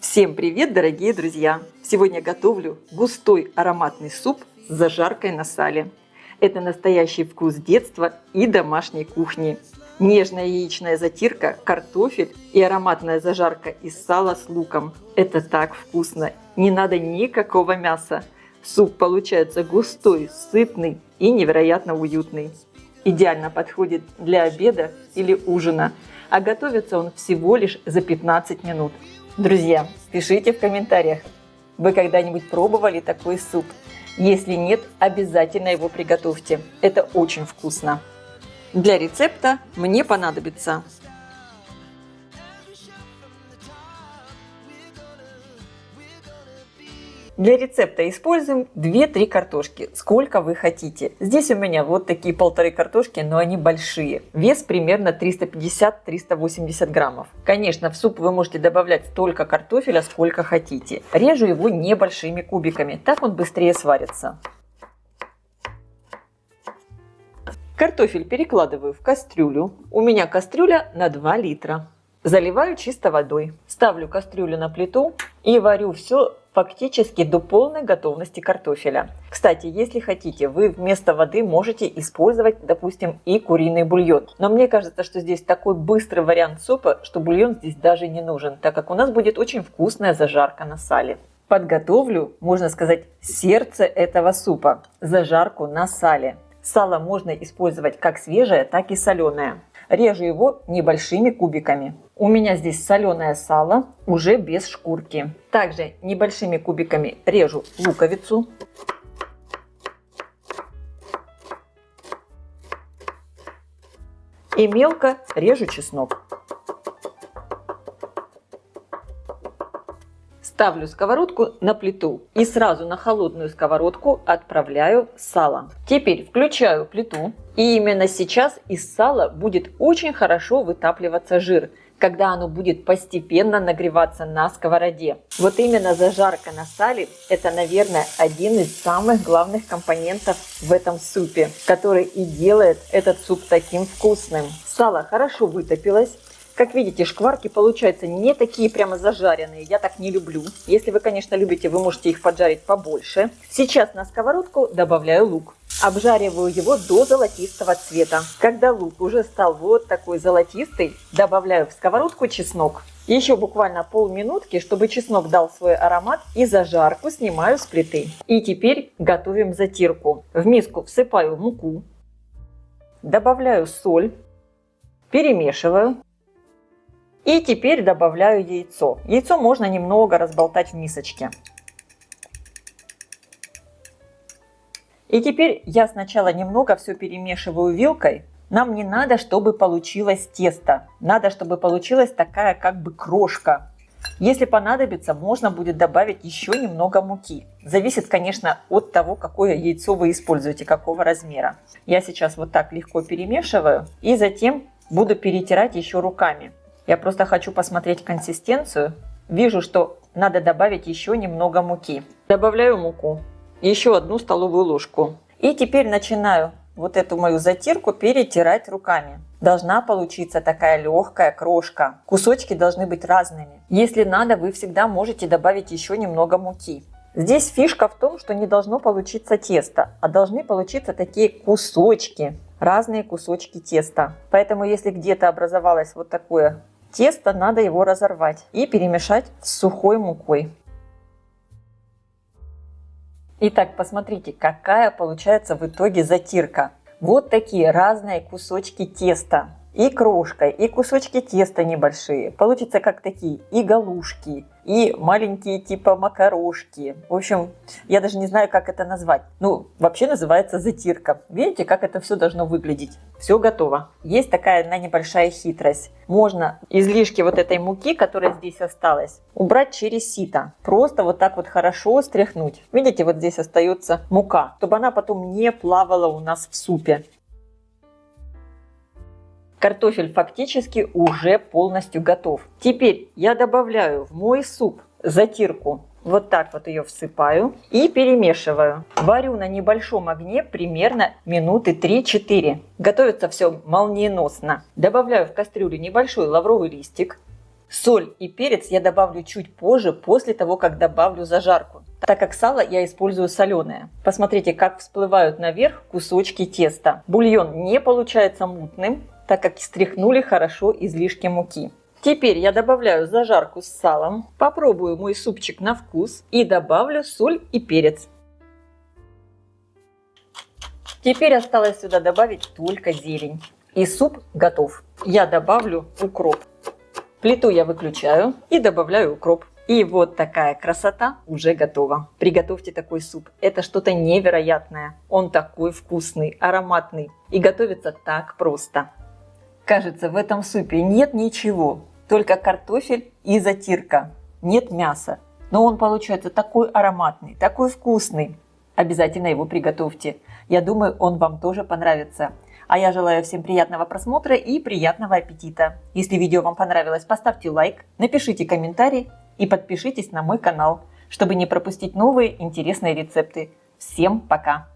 Всем привет, дорогие друзья! Сегодня готовлю густой ароматный суп с зажаркой на сале. Это настоящий вкус детства и домашней кухни. Нежная яичная затирка, картофель и ароматная зажарка из сала с луком. Это так вкусно! Не надо никакого мяса. Суп получается густой, сытный и невероятно уютный. Идеально подходит для обеда или ужина, а готовится он всего лишь за 15 минут. Друзья, пишите в комментариях, вы когда-нибудь пробовали такой суп? Если нет, обязательно его приготовьте. Это очень вкусно. Для рецепта мне понадобится Для рецепта используем 2-3 картошки, сколько вы хотите. Здесь у меня вот такие 1,5 картошки, но они большие. Вес примерно 350-380 граммов. Конечно, в суп вы можете добавлять столько картофеля, сколько хотите. Режу его небольшими кубиками, так он быстрее сварится. Картофель перекладываю в кастрюлю. У меня кастрюля на 2 литра. Заливаю чисто водой. Ставлю кастрюлю на плиту и варю все фактически до полной готовности картофеля. Кстати, если хотите, вы вместо воды можете использовать, допустим, и куриный бульон. Но мне кажется, что здесь такой быстрый вариант супа, что бульон здесь даже не нужен, так как у нас будет очень вкусная зажарка на сале. Подготовлю, можно сказать, сердце этого супа – зажарку на сале. Сало можно использовать как свежее, так и соленое. Режу его небольшими кубиками. У меня здесь соленое сало, уже без шкурки. Также небольшими кубиками режу луковицу. И мелко режу чеснок. Ставлю сковородку на плиту и сразу на холодную сковородку отправляю сало. Теперь включаю плиту, и именно сейчас из сала будет очень хорошо вытапливаться жир, когда оно будет постепенно нагреваться на сковороде. Вот именно зажарка на сале – это, наверное, один из самых главных компонентов в этом супе, который и делает этот суп таким вкусным. Сало хорошо вытопилось. Как видите, шкварки получаются не такие прямо зажаренные, я так не люблю. Если вы, конечно, любите, вы можете их поджарить побольше. Сейчас на сковородку добавляю лук. Обжариваю его до золотистого цвета. Когда лук уже стал вот такой золотистый, добавляю в сковородку чеснок. Еще буквально полминутки, чтобы чеснок дал свой аромат, и зажарку снимаю с плиты. И теперь готовим затирку. В миску всыпаю муку, добавляю соль, перемешиваю. И теперь добавляю яйцо. Яйцо можно немного разболтать в мисочке. И теперь я сначала немного все перемешиваю вилкой. Нам не надо, чтобы получилось тесто. Надо, чтобы получилась такая как бы крошка. Если понадобится, можно будет добавить еще немного муки. Зависит, конечно, от того, какое яйцо вы используете, какого размера. Я сейчас вот так легко перемешиваю и затем буду перетирать еще руками. Я просто хочу посмотреть консистенцию. Вижу, что надо добавить еще немного муки. Добавляю муку. Еще 1 столовую ложку. И теперь начинаю вот эту мою затирку перетирать руками. Должна получиться такая легкая крошка. Кусочки должны быть разными. Если надо, вы всегда можете добавить еще немного муки. Здесь фишка в том, что не должно получиться тесто, а должны получиться такие кусочки. Разные кусочки теста. Поэтому если где-то образовалось вот такое тесто, надо его разорвать и перемешать с сухой мукой. Итак, посмотрите, какая получается в итоге затирка. Вот такие разные кусочки теста. И крошка, и кусочки теста небольшие. Получится как такие и галушки, и маленькие типа макарошки. В общем, я даже не знаю, как это назвать. Ну, вообще называется затирка. Видите, как это все должно выглядеть? Все готово. Есть такая одна небольшая хитрость. Можно излишки вот этой муки, которая здесь осталась, убрать через сито. Просто вот так вот хорошо стряхнуть. Видите, вот здесь остается мука, чтобы она потом не плавала у нас в супе. Картофель фактически уже полностью готов. Теперь я добавляю в мой суп затирку. Вот так вот ее всыпаю и перемешиваю. Варю на небольшом огне примерно минуты 3-4. Готовится все молниеносно. Добавляю в кастрюлю небольшой лавровый листик. Соль и перец я добавлю чуть позже, после того, как добавлю зажарку, так как сало я использую соленое. Посмотрите, как всплывают наверх кусочки теста. Бульон не получается мутным, так как стряхнули хорошо излишки муки. Теперь я добавляю зажарку с салом, попробую мой супчик на вкус и добавлю соль и перец. Теперь осталось сюда добавить только зелень. И суп готов. Я добавлю укроп. Плиту я выключаю и добавляю укроп. И вот такая красота уже готова. Приготовьте такой суп. Это что-то невероятное. Он такой вкусный, ароматный и готовится так просто. Кажется, в этом супе нет ничего, только картофель и затирка. Нет мяса. Но он получается такой ароматный, такой вкусный. Обязательно его приготовьте. Я думаю, он вам тоже понравится. А я желаю всем приятного просмотра и приятного аппетита. Если видео вам понравилось, поставьте лайк, напишите комментарий и подпишитесь на мой канал, чтобы не пропустить новые интересные рецепты. Всем пока!